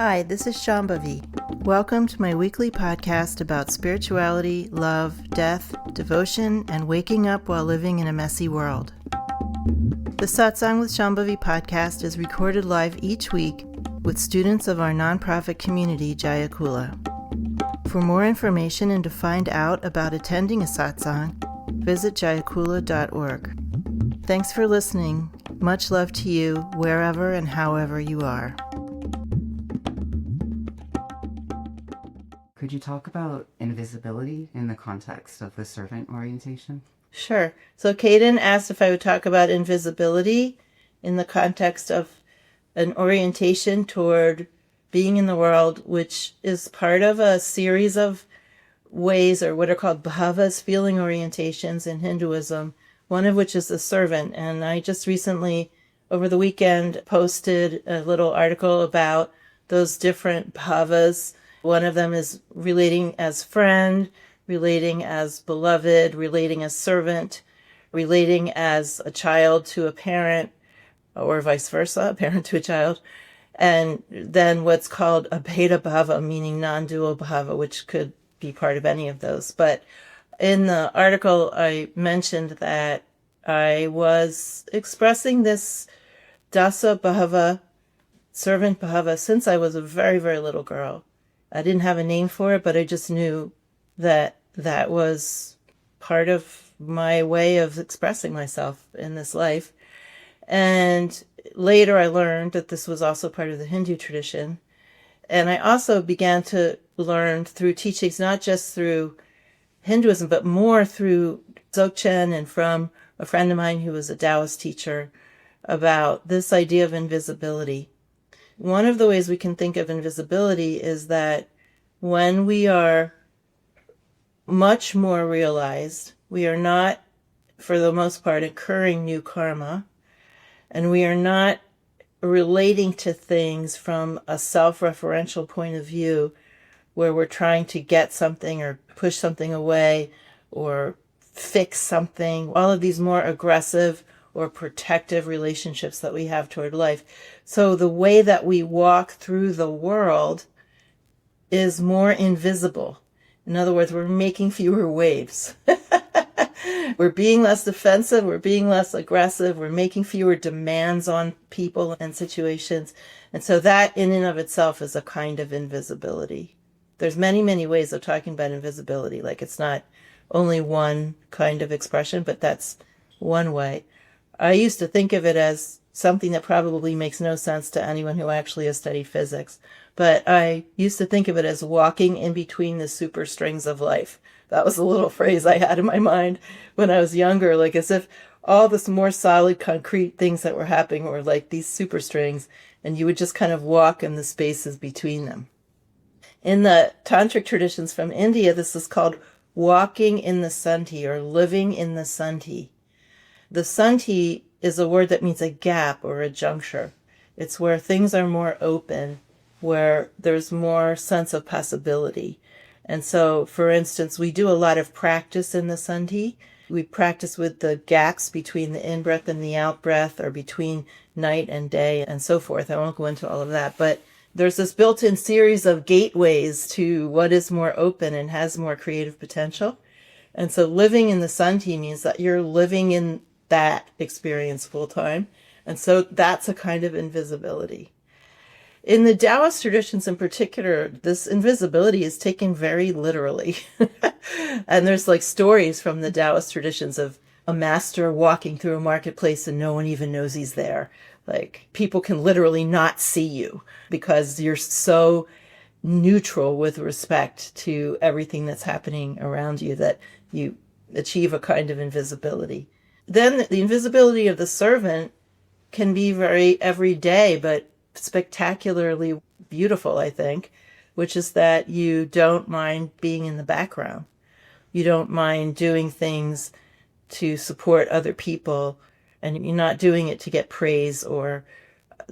Hi, this is Shambhavi. Welcome to my weekly podcast about spirituality, love, death, devotion, and waking up while living in a messy world. The Satsang with Shambhavi podcast is recorded live each week with students of our nonprofit community, Jayakula. For more information and to find out about attending a satsang, visit jayakula.org. Thanks for listening. Much love to you, wherever and however you are. Could you talk about invisibility in the context of the servant orientation? Sure. So KIRTAN asked if I would talk about invisibility in the context of an orientation toward being in the world, which is part of a series of ways, or what are called bhavas, feeling orientations in Hinduism, one of which is the servant. And I just recently, over the weekend, posted a little article about those different bhavas. One of them is relating as friend, relating as beloved, relating as servant, relating as a child to a parent, or vice versa, a parent to a child. And then what's called a bheda bhava, meaning non-dual bhava, which could be part of any of those. But in the article, I mentioned that I was expressing this dasa bhava, servant bhava, since I was a very, very little girl. I didn't have a name for it, but I just knew that that was part of my way of expressing myself in this life. And later I learned that this was also part of the Hindu tradition. And I also began to learn through teachings, not just through Hinduism, but more through Dzogchen and from a friend of mine who was a Taoist teacher, about this idea of invisibility. One of the ways we can think of invisibility is that when we are much more realized, we are not, for the most part, incurring new karma, and we are not relating to things from a self-referential point of view where we're trying to get something or push something away or fix something, all of these more aggressive or protective relationships that we have toward life. So the way that we walk through the world is more invisible. In other words, we're making fewer waves. We're being less defensive, we're being less aggressive, we're making fewer demands on people and situations. And so that in and of itself is a kind of invisibility. There's many, many ways of talking about invisibility. Like, it's not only one kind of expression, but that's one way. I used to think of it as something that probably makes no sense to anyone who actually has studied physics. But I used to think of it as walking in between the super strings of life. That was a little phrase I had in my mind when I was younger, like as if all this more solid, concrete things that were happening were like these super strings, and you would just kind of walk in the spaces between them. In the tantric traditions from India, this is called walking in the sandhi, or living in the sandhi. The sandhi is a word that means a gap or a juncture. It's where things are more open, where there's more sense of possibility. And so, for instance, we do a lot of practice in the sandhi. We practice with the gaps between the in-breath and the out-breath, or between night and day, and so forth. I won't go into all of that, but there's this built-in series of gateways to what is more open and has more creative potential. And so living in the sandhi means that you're living in that experience full time. And so that's a kind of invisibility. In the Taoist traditions in particular, this invisibility is taken very literally. And there's like stories from the Taoist traditions of a master walking through a marketplace and no one even knows he's there. Like, people can literally not see you because you're so neutral with respect to everything that's happening around you that you achieve a kind of invisibility. Then the invisibility of the servant can be very everyday, but spectacularly beautiful, I think, which is that you don't mind being in the background. You don't mind doing things to support other people, and you're not doing it to get praise or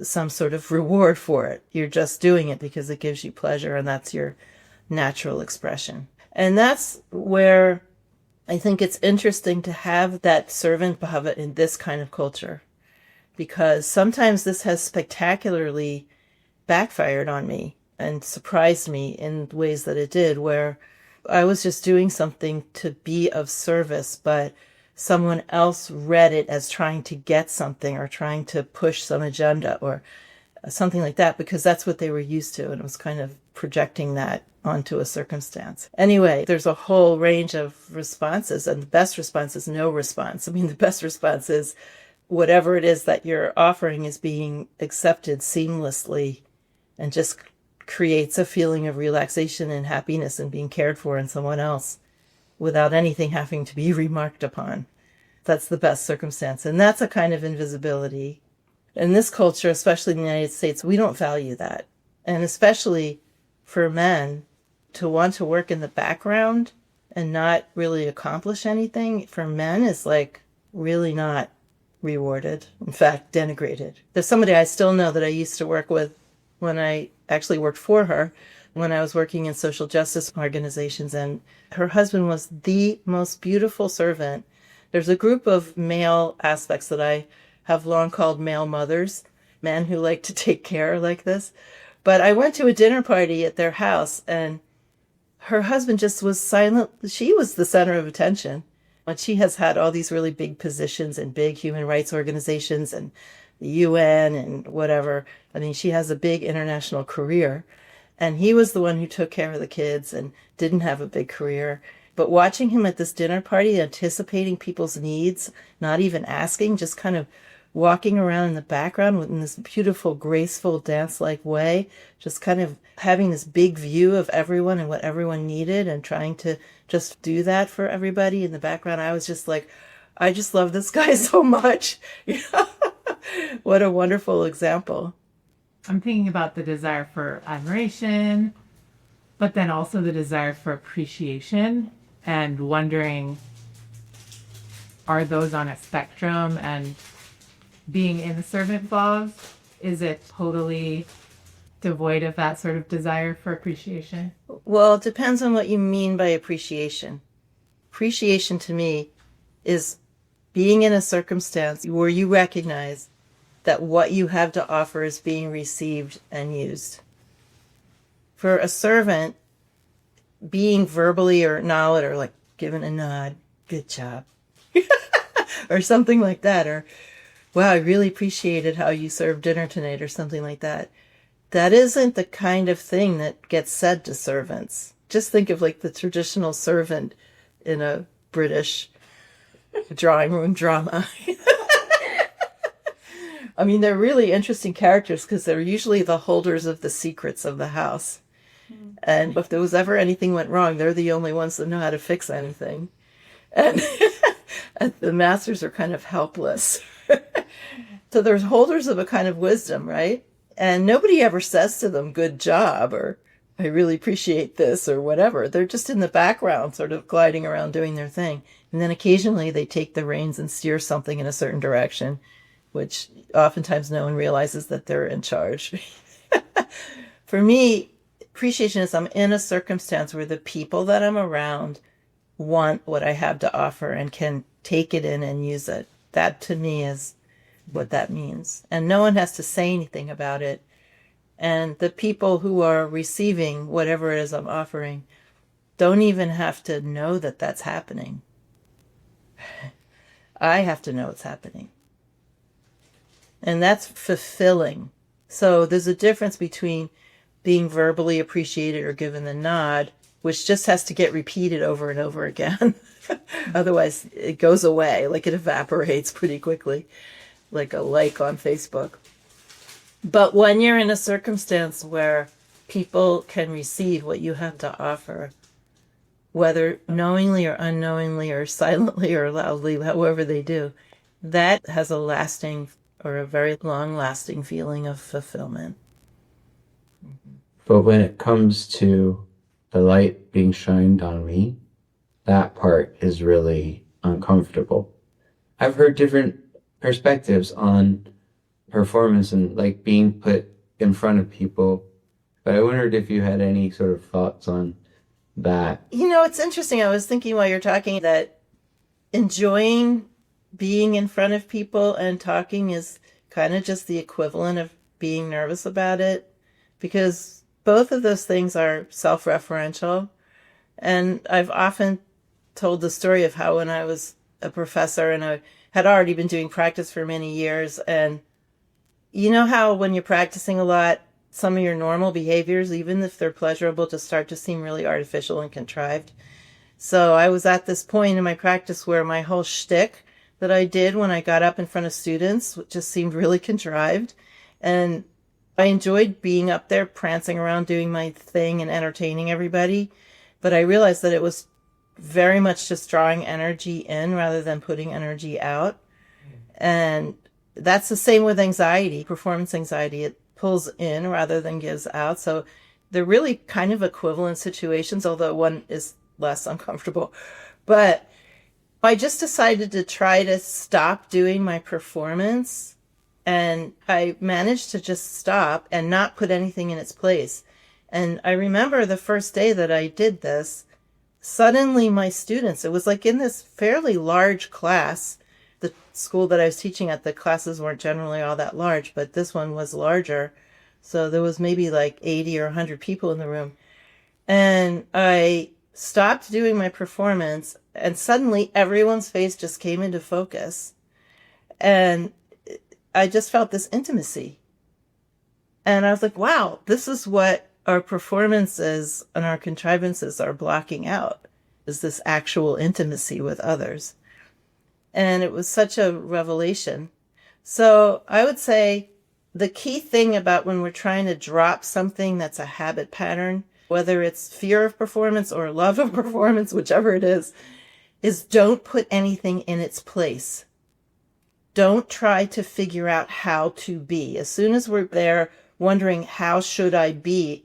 some sort of reward for it. You're just doing it because it gives you pleasure, and that's your natural expression. And that's where I think it's interesting to have that servant bhava in this kind of culture, because sometimes this has spectacularly backfired on me. and surprised me in ways that it did, where I was just doing something to be of service, but someone else read it as trying to get something or trying to push some agenda or something like that, because that's what they were used to. And it was kind of projecting that onto a circumstance. Anyway, there's a whole range of responses, and the best response is no response. I mean, the best response is whatever it is that you're offering is being accepted seamlessly and just creates a feeling of relaxation and happiness and being cared for in someone else without anything having to be remarked upon. That's the best circumstance. And that's a kind of invisibility. In this culture, especially in the United States, we don't value that. And especially for men, to want to work in the background and not really accomplish anything, for men is like really not rewarded. In fact, denigrated. There's somebody I still know that I used to work with when I actually worked for her, when I was working in social justice organizations, and her husband was the most beautiful servant. There's a group of male aspects that I have long called male mothers, men who like to take care like this. But I went to a dinner party at their house, and her husband just was silent. She was the center of attention. But she has had all these really big positions in big human rights organizations and the UN and whatever. I mean, she has a big international career. And he was the one who took care of the kids and didn't have a big career. But watching him at this dinner party, anticipating people's needs, not even asking, just kind of walking around in the background in this beautiful, graceful, dance-like way, just kind of having this big view of everyone and what everyone needed and trying to just do that for everybody in the background. I was just like, I just love this guy so much. What a wonderful example. I'm thinking about the desire for admiration, but then also the desire for appreciation, and wondering, are those on a spectrum? And being in the servant clause, is it totally devoid of that sort of desire for appreciation? Well, it depends on what you mean by appreciation. Appreciation to me is being in a circumstance where you recognize that what you have to offer is being received and used. For a servant, being verbally or nod or like given a nod, good job, or something like that, or wow, I really appreciated how you served dinner tonight, or something like that. That isn't the kind of thing that gets said to servants. Just think of like the traditional servant in a British drawing room drama. I mean, they're really interesting characters because they're usually the holders of the secrets of the house. And if there was ever anything went wrong, they're the only ones that know how to fix anything. And, and the masters are kind of helpless. So they're holders of a kind of wisdom, right? And nobody ever says to them, good job, or I really appreciate this, or whatever. They're just in the background, sort of gliding around doing their thing. And then occasionally they take the reins and steer something in a certain direction, which oftentimes no one realizes that they're in charge. For me, appreciation is I'm in a circumstance where the people that I'm around want what I have to offer and can take it in and use it. That to me is what that means. And no one has to say anything about it. And the people who are receiving whatever it is I'm offering don't even have to know that that's happening. I have to know it's happening. And that's fulfilling. So there's a difference between being verbally appreciated or given the nod, which just has to get repeated over and over again. Otherwise, it goes away, like it evaporates pretty quickly, like a like on Facebook. But when you're in a circumstance where people can receive what you have to offer, whether knowingly or unknowingly or silently or loudly, however they do, that has a lasting or a very long-lasting feeling of fulfillment. But when it comes to the light being shined on me, that part is really uncomfortable. I've heard different perspectives on performance and like being put in front of people, but I wondered if you had any sort of thoughts on that. You know, it's interesting. I was thinking while you're talking that enjoying being in front of people and talking is kind of just the equivalent of being nervous about it, because both of those things are self-referential. And I've often told the story of how when I was a professor and I had already been doing practice for many years, and you know how when you're practicing a lot, some of your normal behaviors, even if they're pleasurable, just start to seem really artificial and contrived. So I was at this point in my practice where my whole shtick that I did when I got up in front of students just seemed really contrived. And I enjoyed being up there prancing around doing my thing and entertaining everybody. But I realized that it was very much just drawing energy in rather than putting energy out. And that's the same with anxiety, performance anxiety. It pulls in rather than gives out. So they're really kind of equivalent situations, although one is less uncomfortable. But I just decided to try to stop doing my performance, and I managed to just stop and not put anything in its place. And I remember the first day that I did this, suddenly my students, it was like in this fairly large class. The school that I was teaching at, the classes weren't generally all that large, but this one was larger. So there was maybe like 80 or 100 people in the room. And I stopped doing my performance, and suddenly everyone's face just came into focus. And I just felt this intimacy. And I was like, wow, this is what our performances and our contrivances are blocking out, is this actual intimacy with others. And it was such a revelation. So I would say the key thing about when we're trying to drop something that's a habit pattern, whether it's fear of performance or love of performance, whichever it is don't put anything in its place. Don't try to figure out how to be. As soon as we're there wondering, how should I be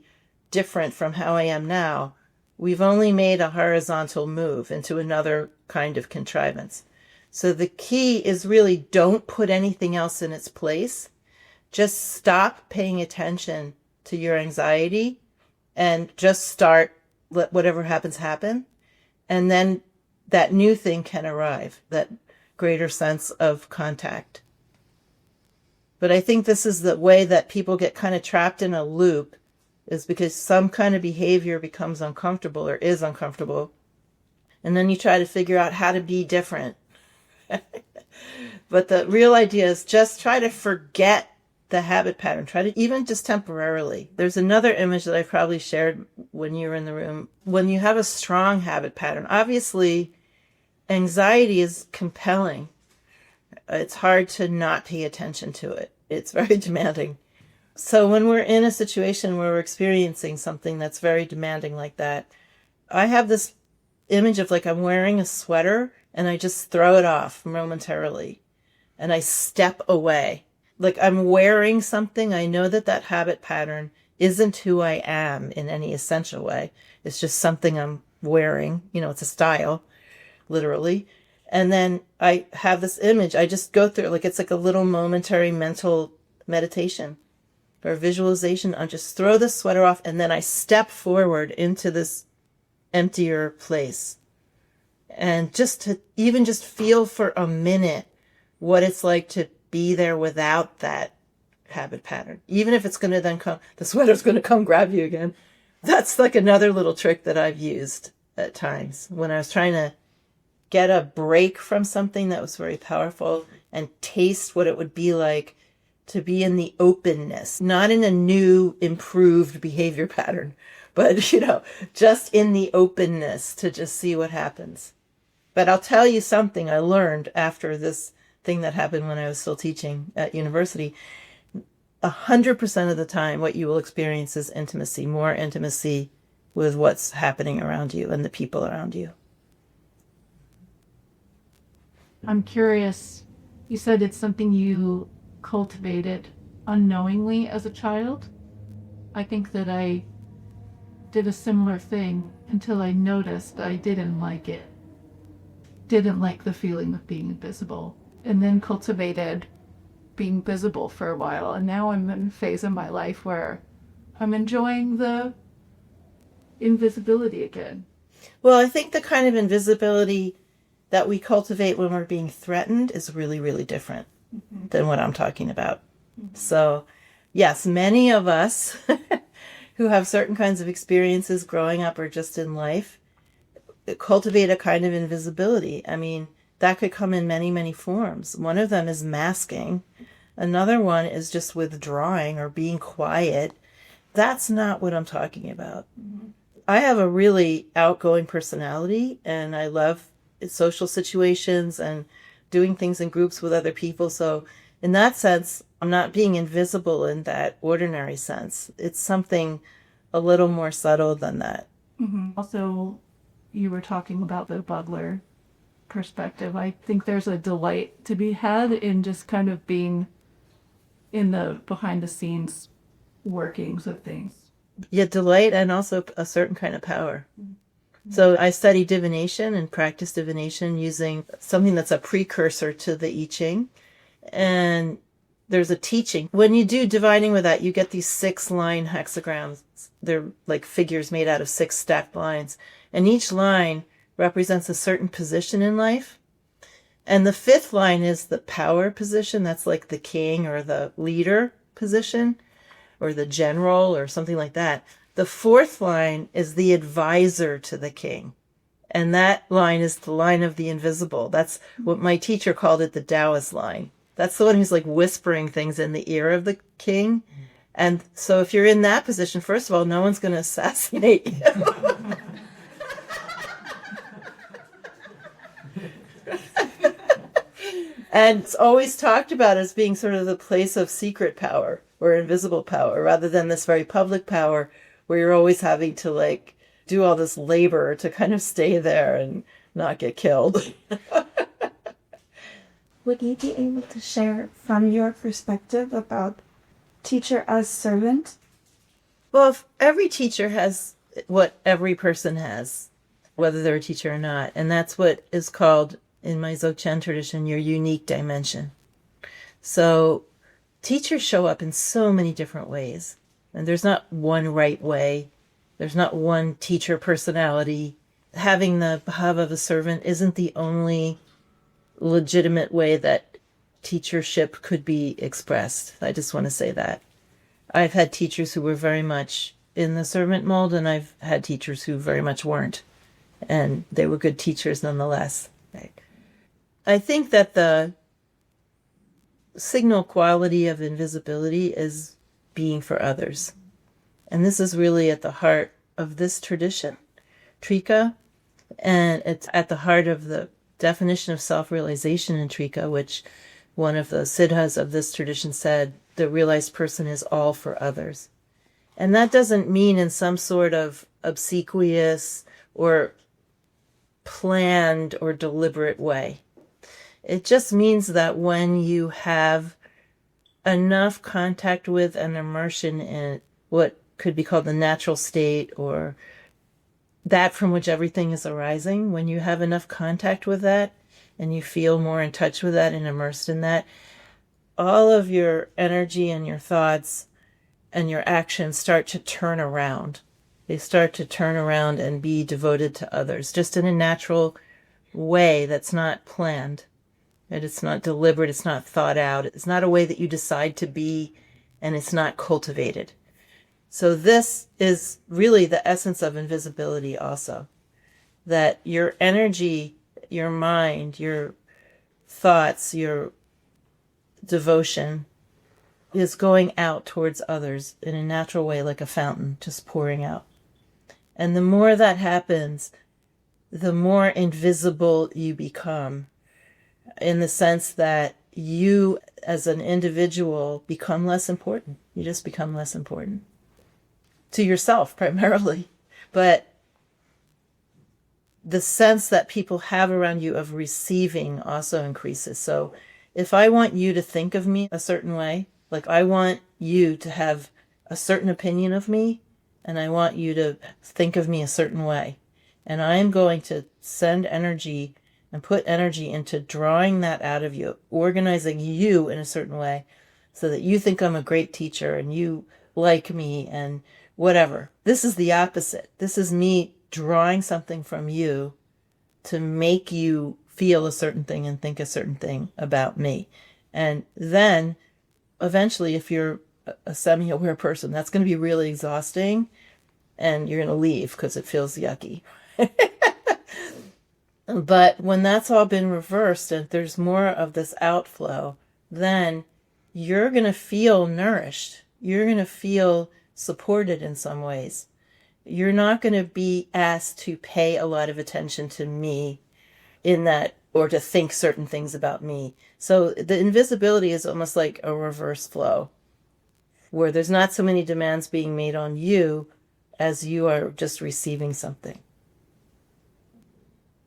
different from how I am now, we've only made a horizontal move into another kind of contrivance. So the key is really don't put anything else in its place. Just stop paying attention to your anxiety and just start, let whatever happens happen. And then that new thing can arrive, that greater sense of contact. But I think this is the way that people get kind of trapped in a loop, is because some kind of behavior becomes uncomfortable or is uncomfortable. And then you try to figure out how to be different. But the real idea is just try to forget the habit pattern. Try to, even just temporarily. There's another image that I probably shared when you were in the room. When you have a strong habit pattern, obviously anxiety is compelling. It's hard to not pay attention to it. It's very demanding. So when we're in a situation where we're experiencing something that's very demanding like that, I have this image of like I'm wearing a sweater and I just throw it off momentarily and I step away. Like I'm wearing something. I know that that habit pattern isn't who I am in any essential way. It's just something I'm wearing. You know, it's a style, literally. And then I have this image. I just go through it like it's like a little momentary mental meditation or visualization. I just throw the sweater off and then I step forward into this emptier place. And just to even just feel for a minute what it's like to be there without that habit pattern. Even if it's going to then come, the sweater's going to come grab you again. That's like another little trick that I've used at times when I was trying to get a break from something that was very powerful and taste what it would be like to be in the openness, not in a new, improved behavior pattern, but, you know, just in the openness to just see what happens. But I'll tell you something I learned after this thing that happened when I was still teaching at university. 100% of the time, what you will experience is intimacy, more intimacy with what's happening around you and the people around you. I'm curious, you said it's something you cultivated unknowingly as a child. I think that I did a similar thing until I noticed I didn't like it. Didn't like the feeling of being invisible, and then cultivated being visible for a while. And now I'm in a phase in my life where I'm enjoying the invisibility again. Well, I think the kind of invisibility that we cultivate when we're being threatened is really, really different than what I'm talking about. So, yes, many of us who have certain kinds of experiences growing up or just in life cultivate a kind of invisibility. I mean, that could come in many, many forms. One of them is masking. Another one is just withdrawing or being quiet. That's not what I'm talking about. I have a really outgoing personality and I love social situations and doing things in groups with other people. So in that sense, I'm not being invisible in that ordinary sense. It's something a little more subtle than that. Also, you were talking about the bugler perspective. I think there's a delight to be had in just kind of being in the behind the scenes workings of things. Yeah, delight and also a certain kind of power. So I study divination and practice divination using something that's a precursor to the I Ching. And there's a teaching. When you do divining with that, you get these 6-line hexagrams. They're like figures made out of 6 stacked lines. And each line represents a certain position in life. And the 5th line is the power position. That's like the king or the leader position or the general or something like that. The 4th line is the advisor to the king. And that line is the line of the invisible. That's what my teacher called it, the Taoist line. That's the one who's like whispering things in the ear of the king. And so if you're in that position, first of all, no one's going to assassinate you. And it's always talked about as being sort of the place of secret power or invisible power rather than this very public power where you're always having to like do all this labor to kind of stay there and not get killed. Would you be able to share from your perspective about teacher as servant? Well, if every teacher has what every person has, whether they're a teacher or not. And that's what is called, in my Dzogchen tradition, your unique dimension. So teachers show up in so many different ways. And there's not one right way. There's not one teacher personality. Having the bhav of a servant isn't the only legitimate way that teachership could be expressed. I just want to say that. I've had teachers who were very much in the servant mold, and I've had teachers who very much weren't. And they were good teachers nonetheless. Right? I think that the signal quality of invisibility is being for others. And this is really at the heart of this tradition, Trika, and it's at the heart of the definition of self-realization in Trika, which one of the siddhas of this tradition said, the realized person is all for others. And that doesn't mean in some sort of obsequious or planned or deliberate way. It just means that when you have enough contact with and immersion in what could be called the natural state or that from which everything is arising, when you have enough contact with that and you feel more in touch with that and immersed in that, all of your energy and your thoughts and your actions start to turn around. They start to turn around and be devoted to others, just in a natural way that's not planned. And it's not deliberate, it's not thought out, it's not a way that you decide to be, and it's not cultivated. So this is really the essence of invisibility also. That your energy, your mind, your thoughts, your devotion is going out towards others in a natural way, like a fountain, just pouring out. And the more that happens, the more invisible you become, in the sense that you as an individual become less important. You just become less important. To yourself, primarily. But the sense that people have around you of receiving also increases. So if I want you to think of me a certain way, like I want you to have a certain opinion of me, and I want you to think of me a certain way, and I am going to send energy and put energy into drawing that out of you, organizing you in a certain way so that you think I'm a great teacher and you like me and whatever. This is the opposite. This is me drawing something from you to make you feel a certain thing and think a certain thing about me. And then eventually, if you're a semi-aware person. That's going to be really exhausting, and you're going to leave because it feels yucky. But when that's all been reversed and there's more of this outflow, then you're going to feel nourished. You're going to feel supported in some ways. You're not going to be asked to pay a lot of attention to me in that, or to think certain things about me. So the invisibility is almost like a reverse flow, where there's not so many demands being made on you as you are just receiving something.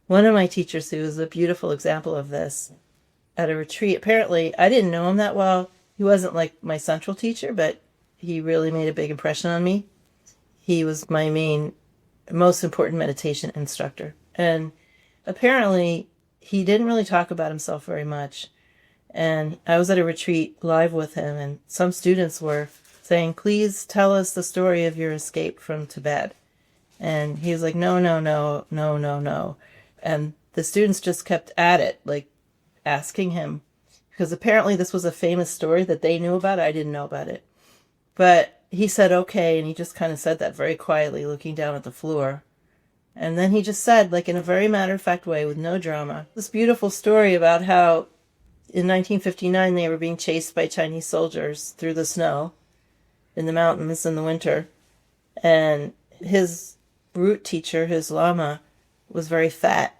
One of my teachers, who is a beautiful example of this, at a retreat, apparently I didn't know him that well. He wasn't like my central teacher, but he really made a big impression on me. He was my most important meditation instructor. And apparently he didn't really talk about himself very much. And I was at a retreat live with him, and some students were saying, please tell us the story of your escape from Tibet. And he was like, no, no, no, no, no, no. And the students just kept at it, like asking him, because apparently this was a famous story that they knew about. I didn't know about it. But he said, okay. And he just kind of said that very quietly, looking down at the floor. And then he just said, like in a very matter-of-fact way, with no drama, this beautiful story about how in 1959 they were being chased by Chinese soldiers through the snow in the mountains in the winter. And his root teacher, his lama, was very fat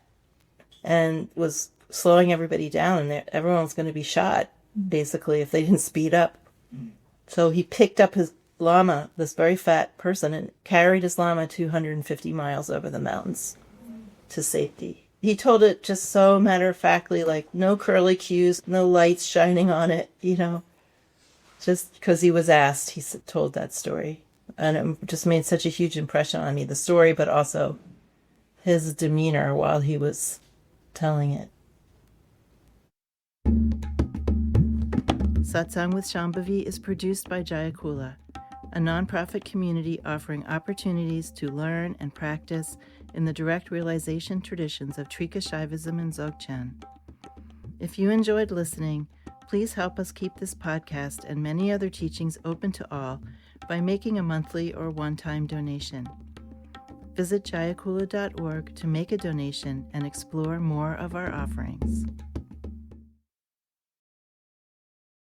and was slowing everybody down, and everyone was going to be shot, basically, if they didn't speed up. So he picked up his lama, this very fat person, and carried his lama 250 miles over the mountains to safety. He told it just so matter-of-factly, like no curly cues, no lights shining on it, just because he was asked, he told that story. And it just made such a huge impression on me, the story, but also his demeanor while he was telling it. Satsang with Shambhavi is produced by Jayakula, a nonprofit community offering opportunities to learn and practice in the direct realization traditions of Trika Shaivism and Dzogchen. If you enjoyed listening, please help us keep this podcast and many other teachings open to all by making a monthly or one-time donation. Visit jayakula.org to make a donation and explore more of our offerings.